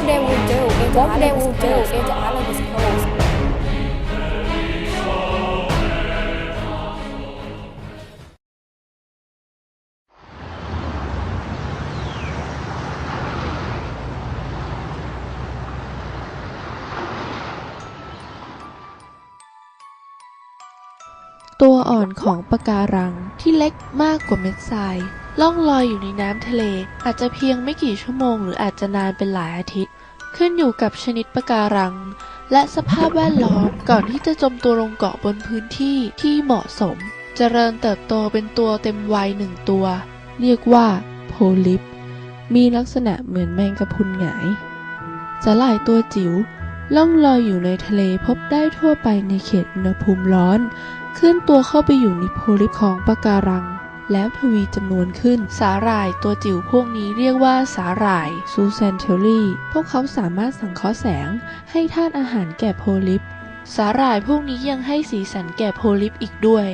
they will do if the island is closed.ตัวอ่อนของปะการังที่เล็กมากกว่าเม็ดทรายล่องลอยอยู่ในน้ำทะเลอาจจะเพียงไม่กี่ชั่วโมงหรืออาจจะนานเป็นหลายอาทิตย์ขึ้นอยู่กับชนิดปะการังและสภาพแวดล้อมก่อนที่จะจมตัวลงเกาะบนพื้นที่ที่เหมาะสมเจริญเติบโตเป็นตัวเต็มวัยหนึ่งตัวเรียกว่าโพลิปมีลักษณะเหมือนแมงกะพรุนหงายสาหร่ายตัวจิ๋วล่องลอยอยู่ในทะเลพบได้ทั่วไปในเขตอุณหภูมิร้อนเคลื่อนตัวเข้าไปอยู่ในโพลิปของปะการังแล้วทวีจำนวนขึ้นสาหร่ายตัวจิ๋วพวกนี้เรียกว่าสาหร่ายซูแซนเทลลี่พวกเขาสามารถสังเคราะห์แสงให้ธาตุอาหารแก่โพลิปสาหร่ายพวกนี้ยังให้สีสันแก่โพลิปอีกด้วย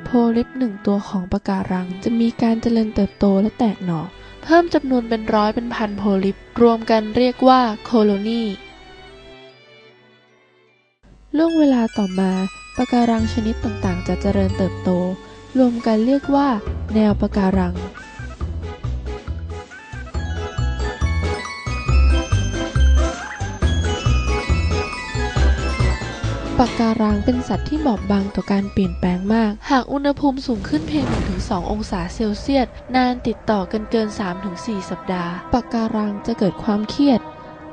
โพลิปหนึ่งตัวของปะการังจะมีการเจริญเติบโตและแตกหน่อเพิ่มจำนวนเป็นร้อยเป็นพันโพลิปรวมกันเรียกว่าโคโลนีล่วงเวลาต่อมาปะการังชนิดต่างๆจะเจริญเติบโตรวมกันเรียกว่าแนวปะการังปะการังเป็นสัตว์ที่บอบบางต่อการเปลี่ยนแปลงมากหากอุณหภูมิสูงขึ้นเพียง 1-2 องศาเซลเซียสนานติดต่อกันเกิน 3-4 สัปดาห์ปะการังจะเกิดความเครียด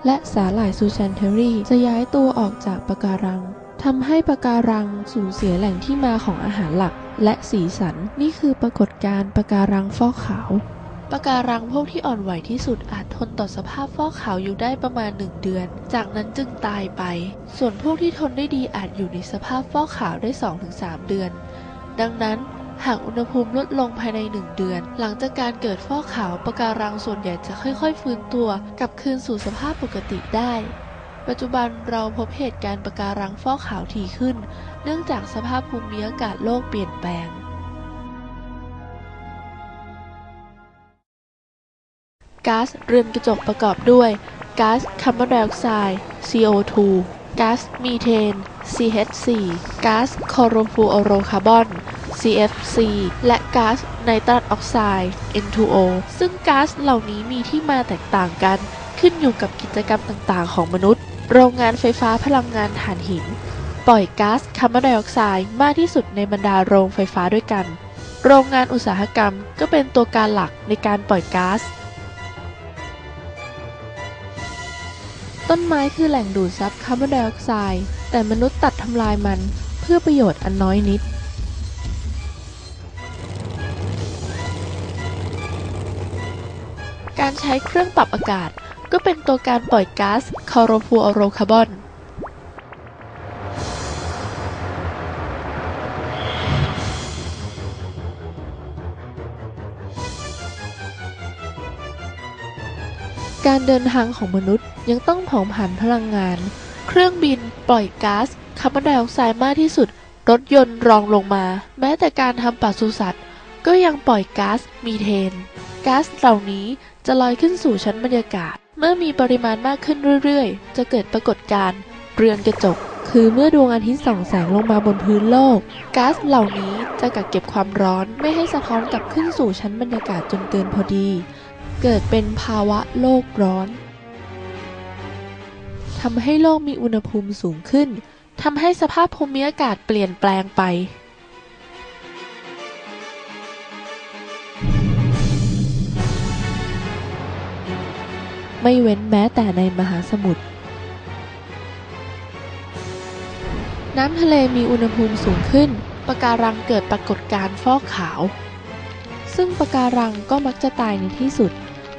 และสาหร่ายซูแซนเทอรี่จะย้ายตัวออกจากปะการังทำให้ปะการังสูญเสียแหล่งที่มาของอาหารหลักและสีสันนี่คือปรากฏการณ์ปะการังฟอกขาวปะการังพวกที่อ่อนไหวที่สุดอาจทนต่อสภาพฟอกขาวอยู่ได้ประมาณ1 เดือนจากนั้นจึงตายไปส่วนพวกที่ทนได้ดีอาจอยู่ในสภาพฟอกขาวได้ 2-3 เดือนดังนั้นหากอุณหภูมิลดลงภายใน1 เดือนหลังจากการเกิดฟอกขาวปะการังส่วนใหญ่จะค่อยๆฟื้นตัวกลับคืนสู่สภาพปกติได้ปัจจุบันเราพบเหตุการณ์ปะการังฟอกขาวถี่ขึ้นเนื่องจากสภาพภูมิอากาศโลกเปลี่ยนแปลงก๊าซเรือนกระจกประกอบด้วยก๊าซคาร์บอนไดออกไซด์ CO2 ก๊าซมีเทน CH4 ก๊าซคลอโรฟลูออโรคาร์บอน CFC และก๊าซไนตรัสออกไซด์ N2O ซึ่งก๊าซเหล่านี้มีที่มาแตกต่างกันขึ้นอยู่กับกิจกรรมต่างๆของมนุษย์โรงงานไฟฟ้าพลังงานถ่านหินปล่อยก๊าซคาร์บอนไดออกไซด์มากที่สุดในบรรดาโรงไฟฟ้าด้วยกันโรงงานอุตสาหกรรมก็เป็นตัวการหลักในการปล่อยก๊าซต้นไม้คือแหล่งดูดซับคาร์บอนไดออกไซด์แต่มนุษย์ตัดทำลายมันเพื่อประโยชน์อันน้อยนิดการใช้เครื่องปรับอากาศก็เป็นตัวการปล่อยก๊าซคลอโรฟลูออโรคาร์บอนการเดินทางของมนุษย์ยังต้องเผาผลาญพลังงานเครื่องบินปล่อยก๊าซคาร์บอนไดออกไซด์มากที่สุดรถยนต์รองลงมาแม้แต่การทำปศุสัตว์ก็ยังปล่อยก๊าซมีเทนก๊าซเหล่านี้จะลอยขึ้นสู่ชั้นบรรยากาศเมื่อมีปริมาณมากขึ้นเรื่อยๆจะเกิดปรากฏการณ์เรือนกระจกคือเมื่อดวงอาทิตย์ส่องแสงลงมาบนพื้นโลกก๊าซเหล่านี้จะกักเก็บความร้อนไม่ให้สะท้อนกลับขึ้นสู่ชั้นบรรยากาศจนเกินพอดีเกิดเป็นภาวะโลกร้อนทำให้โลกมีอุณหภูมิสูงขึ้นทำให้สภาพภูมิอากาศเปลี่ยนแปลงไปไม่เว้นแม้แต่ในมหาสมุทรน้ำทะเลมีอุณหภูมิสูงขึ้นปะการังเกิดปรากฏการณ์ฟอกขาวซึ่งปะการังก็มักจะตายในที่สุด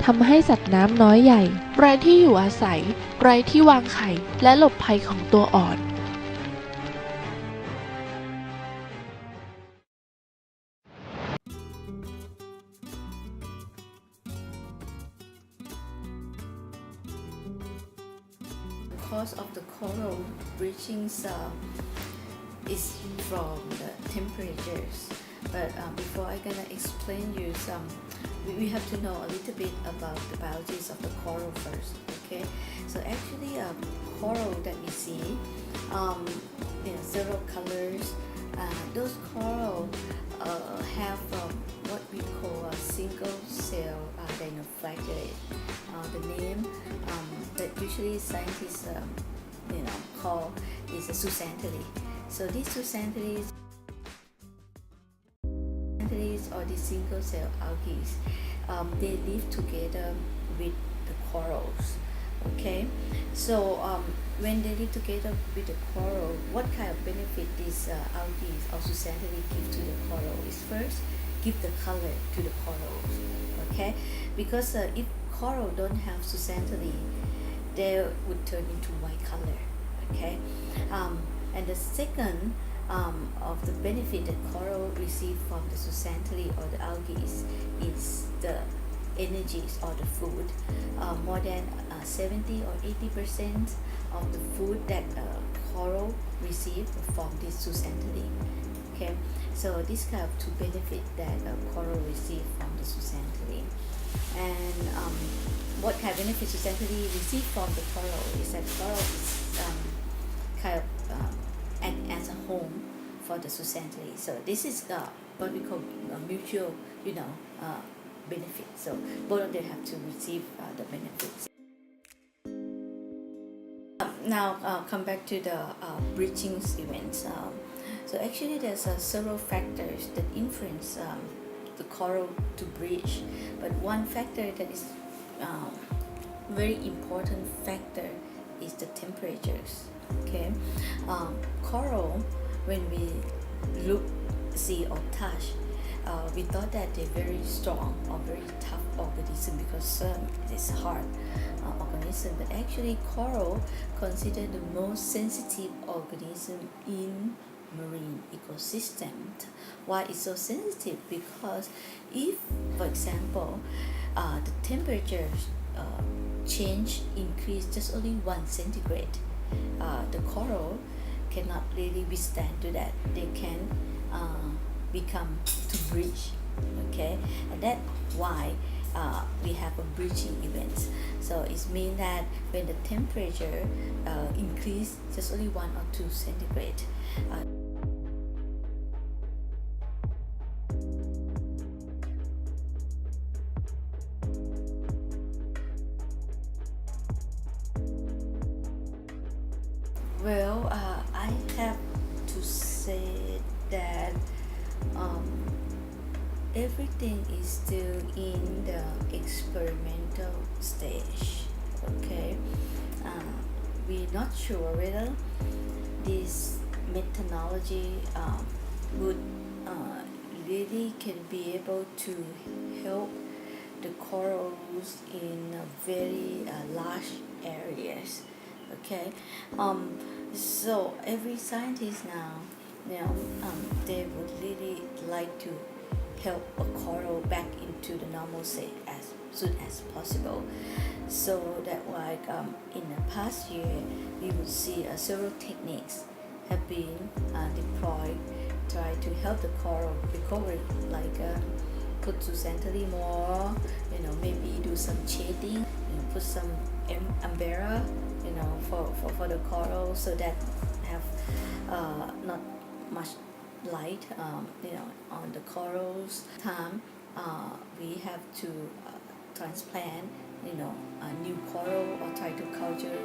ทำให้สัตว์น้ำน้อยใหญ่ไร้ที่อยู่อาศัยไร้ที่วางไข่และหลบภัยของตัวอ่อน Cause of the coral bleaching is from the temperatures. But before I'm gonna explain you we have to know a little bit about the biology of the coral first. Okay, so actually coral that we see, several colors. Those coral have what we call a single cell dinoflagellate. The name that usually scientists call is a zooxanthellae. So these zooxanthellae or the single cell algae, they live together with the corals. Okay, so when they live together with the coral, what kind of benefit these algae or zooxanthellae give to the coral is first give the color to the corals. Okay, because if coral don't have zooxanthellae, they would turn into white color. Okay, and the second of the benefit that coral receive from the zooxanthellae or the algae is the energies or the food. More than 70 or 80% of the food that coral receive from this zooxanthellae. Okay, so this kind of two benefit that coral receive from the zooxanthellae. And what kind of benefit zooxanthellae receive from the coral is that coral is kind of act as a home for the zooxanthellae. So this is what we call mutual, benefit. So both of them have to receive the benefits. Now come back to the bleaching events. So actually there's several factors that influence the coral to bleach, but one factor that is very important factor is the temperatures. Okay, coral, when we look, see or touch, we thought that they're very strong or very tough organism because it's hard organism, but actually coral considered the most sensitive organism in marine ecosystem. Why it's so sensitive? Because if, for example, the temperature change increase just only 1 centigrade, the coral cannot really withstand to that. They can become to bleach. Okay, and that's why we have a bleaching event. So it means that when the temperature increase just only 1 or 2 centigrade, well, I have to say that everything is still in the experimental stage. Okay, we're not sure whether this methodology would really can be able to help the corals in very large areas. Okay, so every scientist now, they would really like to help a coral back into the normal state as soon as possible. So that like in the past year, we would see several techniques have been deployed, try to help the coral recover, like put zooxanthellae more, maybe do some shading, put some umbrella, for the coral so that have not much light, on the corals. Time we have to transplant, a new coral or try to culture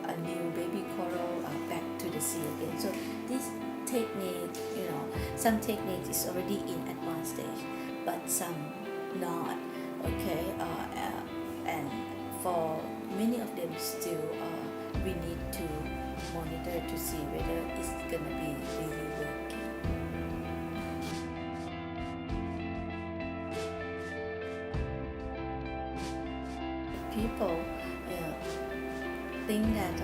a new baby coral back to the sea again. So this technique, some techniques is already in advanced stage, but some not. Okay, and for many of them still, we need to monitor to see whether it's gonna be really working. People think that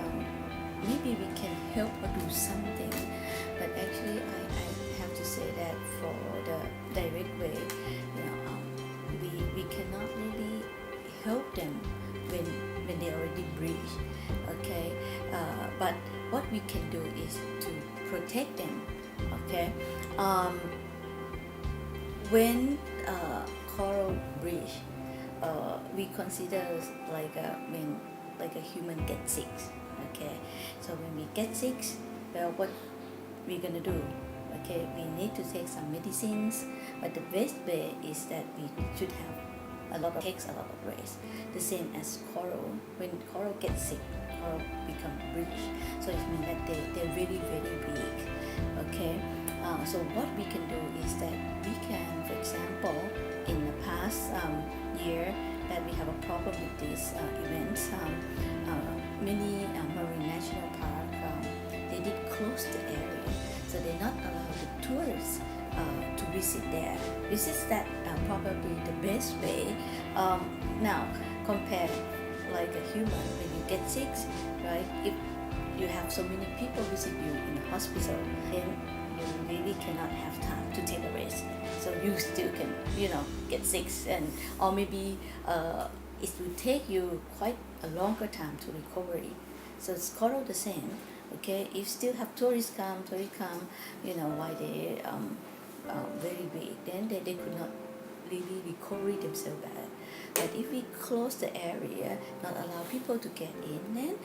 maybe we can help or do something, but actually I have to say that for the direct way, we cannot really help them when they already breach. Okay, but what we can do is to protect them. Okay, when coral breach, we consider like when like a human get sick. Okay, so when we get sick, well, what we're gonna do? Okay, we need to take some medicines, but the best way is that we should have takes a lot of rest. The same as coral. When coral gets sick, coral become bleach. So it means that they're very, very weak. Okay, so what we can do is that we can, for example, in the past year that we have a problem with these events, many marine national park, they did close the area, so they not allow the tourists to visit there. This is that probably the best way. Now, compare like a human, when you get sick, right? If you have so many people visit you in the hospital, then you really cannot have time to take a rest. So you still can, get sick, and or maybe it will take you quite a longer time to recovery. So it's coral the same. Okay, if still have tourists come, why they very big, then they could not really recover themselves back. But if we close the area, not allow people to get in, then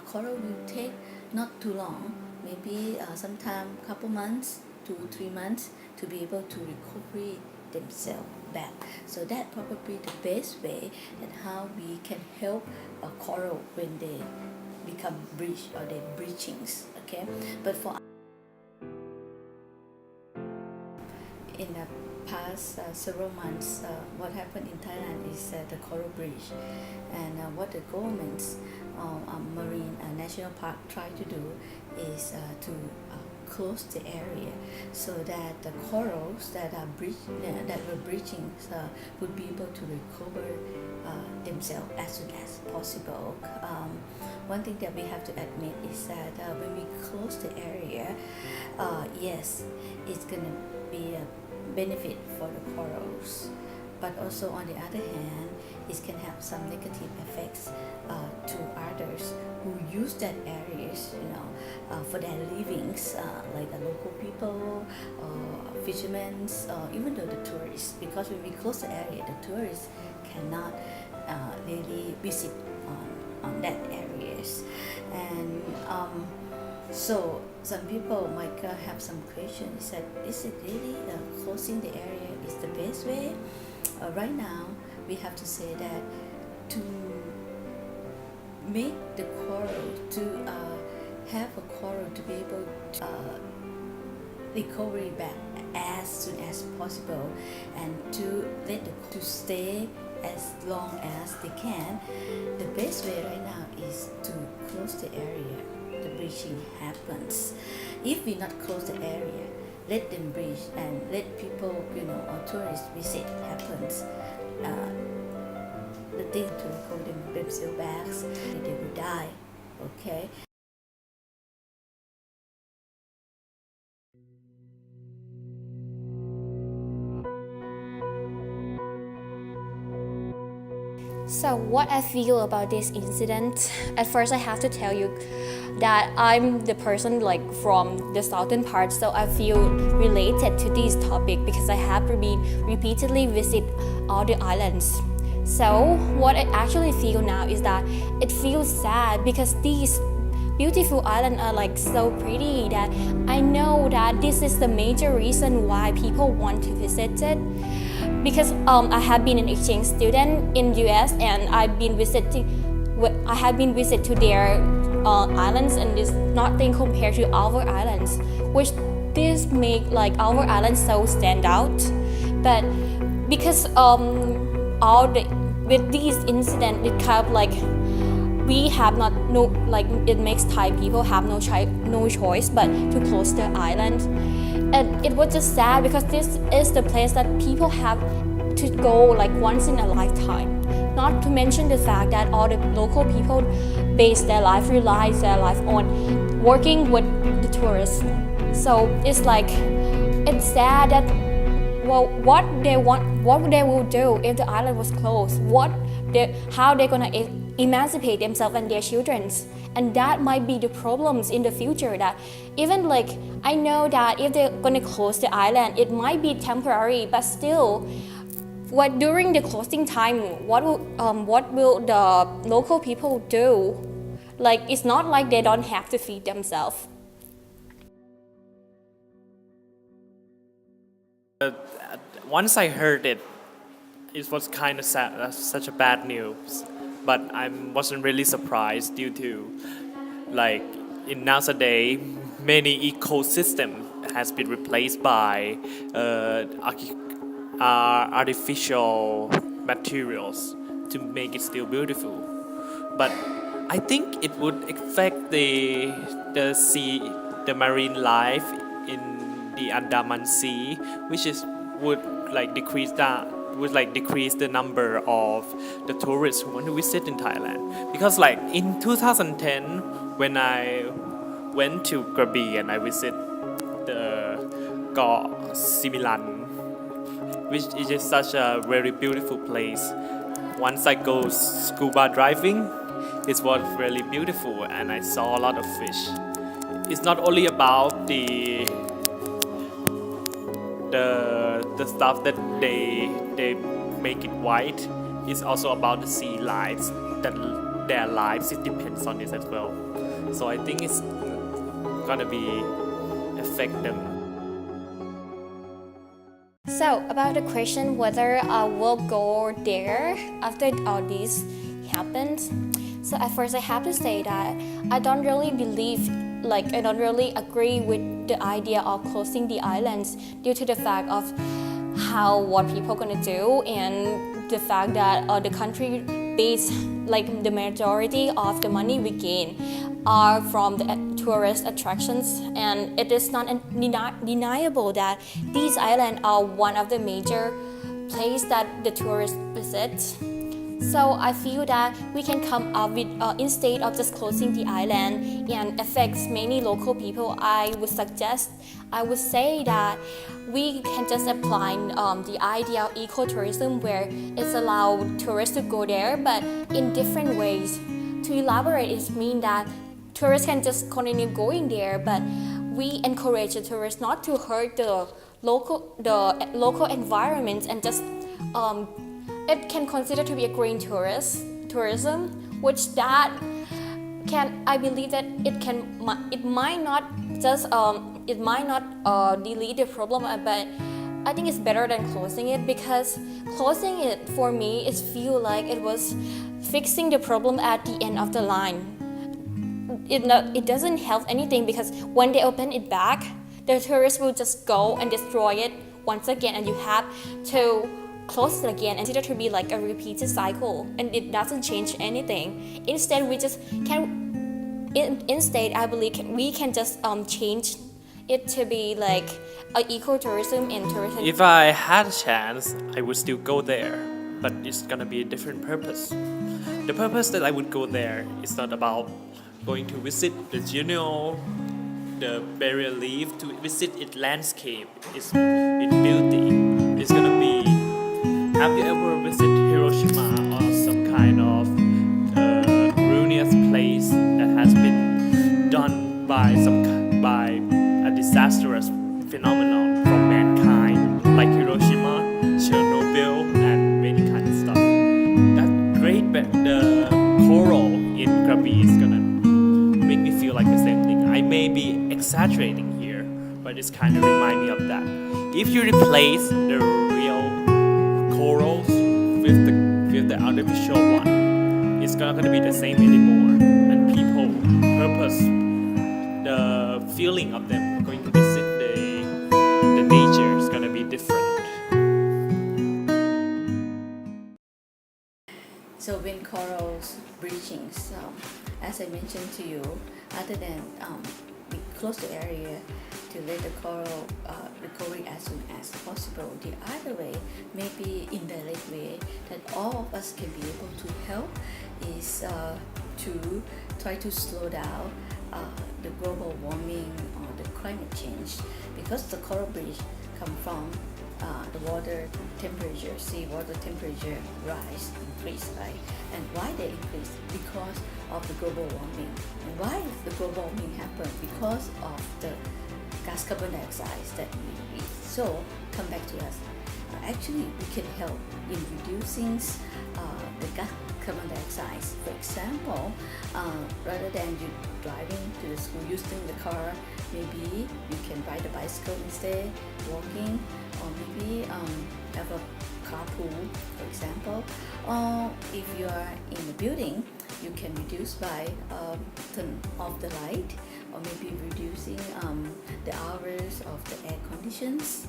coral will take not too long, maybe sometime couple months, 2-3 months, to be able to recover themselves back. So that probably the best way and how we can help a coral when they become bleach or they bleachings. Okay, but for in the past several months, what happened in Thailand is the coral bleach, and what the governments marine national park try to do is to close the area so that the corals that are that were bleaching would be able to recover themselves as soon as possible. One thing that we have to admit is that when we close the area, yes, it's gonna be a benefit for the corals, but also on the other hand, it can have some negative effects to others who use that areas, for their livings, like the local people, fishermen, even though the tourists. Because when we close the area, the tourists cannot really visit on that areas, and so some people might have some questions that is it really closing the area is the best way? Right now, we have to say that to make the coral, to have a coral to be able to recover back as soon as possible, and to let to stay as long as they can, the best way right now is to close the area. The bleaching happens. If we not close the area, let them bleach and let people, or tourists visit happens. The thing to recover themselves back, they will die. Okay. So what I feel about this incident, at first I have to tell you that I'm the person from the southern part, so I feel related to this topic because I have been repeatedly visit all the islands. So what I actually feel now is that it feels sad because these beautiful islands are so pretty that I know that this is the major reason why people want to visit it. Because I have been an exchange student in US and I have been visit to their islands, and it's nothing compared to our islands, which this make our islands so stand out. But because with these incident, it kind of we have it makes Thai people have no choice but to close the island. And it was just sad because this is the place that people have to go once in a lifetime. Not to mention the fact that all the local people relies their life on working with the tourists. So it's it's sad that what they will do if the island was closed. How they're gonna emancipate themselves and their children, and that might be the problems in the future. That even I know that if they're gonna close the island, it might be temporary, but still what during the closing time, what will the local people do? Like, it's not like they don't have to feed themselves. Once I heard it, it was kind of sad, such a bad news. But I wasn't really surprised due to, like, in nowadays, many ecosystem has been replaced by artificial materials to make it still beautiful. But I think it would affect the sea, the marine life in the Andaman Sea, which would decrease the number of the tourists who want to visit in Thailand. Because like in 2010, when I went to Krabi and I visit the Got Similan, which is just such a very beautiful place. Once I go scuba diving, it was really beautiful and I saw a lot of fish. It's not only about the stuff that they make it white. It's also about the sea lives, that their lives, it depends on this as well. So I think it's gonna be affect them. So about the question whether I will go there after all this happens. So at first I have to say that I don't really agree with the idea of closing the islands due to the fact of what people gonna do and the fact that the country base, like the majority of the money we gain are from the tourist attractions, and it is not deniable that these islands are one of the major places that the tourists visit. So I feel that we can come up with, instead of just closing the island and affects many local people, I would say that we can just apply the idea of ecotourism, where it's allowed tourists to go there, but in different ways. To elaborate, it means that tourists can just continue going there, but we encourage the tourists not to hurt the local environment and just it can consider to be a green tourism, which that can, I believe that it might not delete the problem, but I think it's better than closing it, because closing it for me is feel like it was fixing the problem at the end of the line. It doesn't help anything, because when they open it back, the tourists will just go and destroy it once again, and you have to close it again, and consider to be like a repeated cycle, and it doesn't change anything. Instead, I believe we can just change it to be like ecotourism and tourism. If I had a chance, I would still go there, but it's gonna be a different purpose. The purpose that I would go there is not about going to visit the barrier reef, to visit its landscape, its beauty. It's gonna be, have you ever visited Hiroshima or some kind of ruinous place that has been done by a disastrous phenomenon from mankind, like Hiroshima, Chernobyl, and many kind of stuff? That's great, but the coral in Krabi is gonna make me feel like the same thing. I may be exaggerating here, but it's kind of remind me of that. If you replace the real corals with the artificial one, it's not gonna be the same anymore, and people purpose, the feeling of them going to visit the nature is gonna be different. So when corals bleaching, so as I mentioned to you, other than we close the area to let the coral recover as soon as possible, the other way, maybe indirect way that all of us can be able to help is to try to slow down the global warming or the climate change, because the coral bleach come from the water temperature, sea water temperature increase, right? And why they increase? Because of the global warming. And why the global warming happen? Because of the gas carbon dioxide that we breathe. So come back to us. actually we can help in reducing the carbon dioxide. For example, rather than you driving to the school using the car, maybe you can ride a bicycle instead, walking, or maybe have a carpool, for example. Or if you are in a building, you can reduce by turn off the light, or maybe reducing the hours of the air conditions.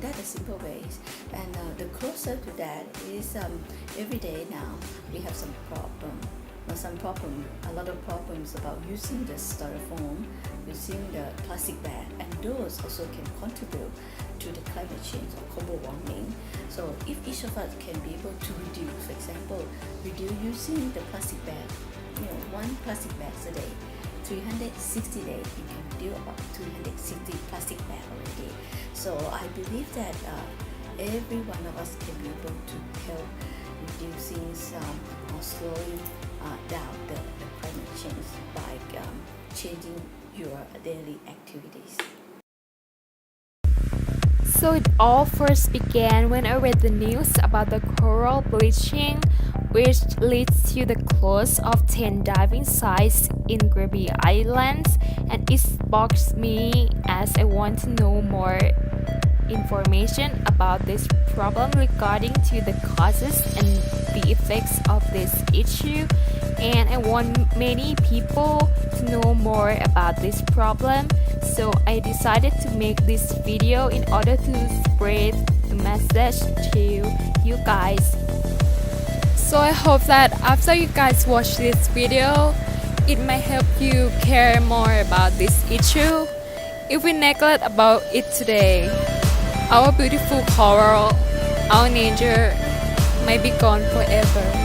That is simple ways. And the closer to that is every day now we have some problem. A lot of problems about using the styrofoam, using the plastic bag, and those also can contribute to the climate change or global warming. So if each of us can be able to reduce, for example, reduce using the plastic bag, one plastic bag a day, 360 days, you can reduce about 360 plastic bag already. So I believe that every one of us can be able to help reducing or slowing down the climate change by changing your daily activities. So it all first began when I read the news about the coral bleaching, which leads to the close of 10 diving sites in Krabi Islands, and it sparks me as I want to know more information about this problem regarding to the causes and the effects of this issue, and I want many people to know more about this problem. So I decided to make this video in order to spread the message to you guys. So I hope that after you guys watch this video, it may help you care more about this issue. If we neglect about it today, our beautiful coral, our nature might be gone forever.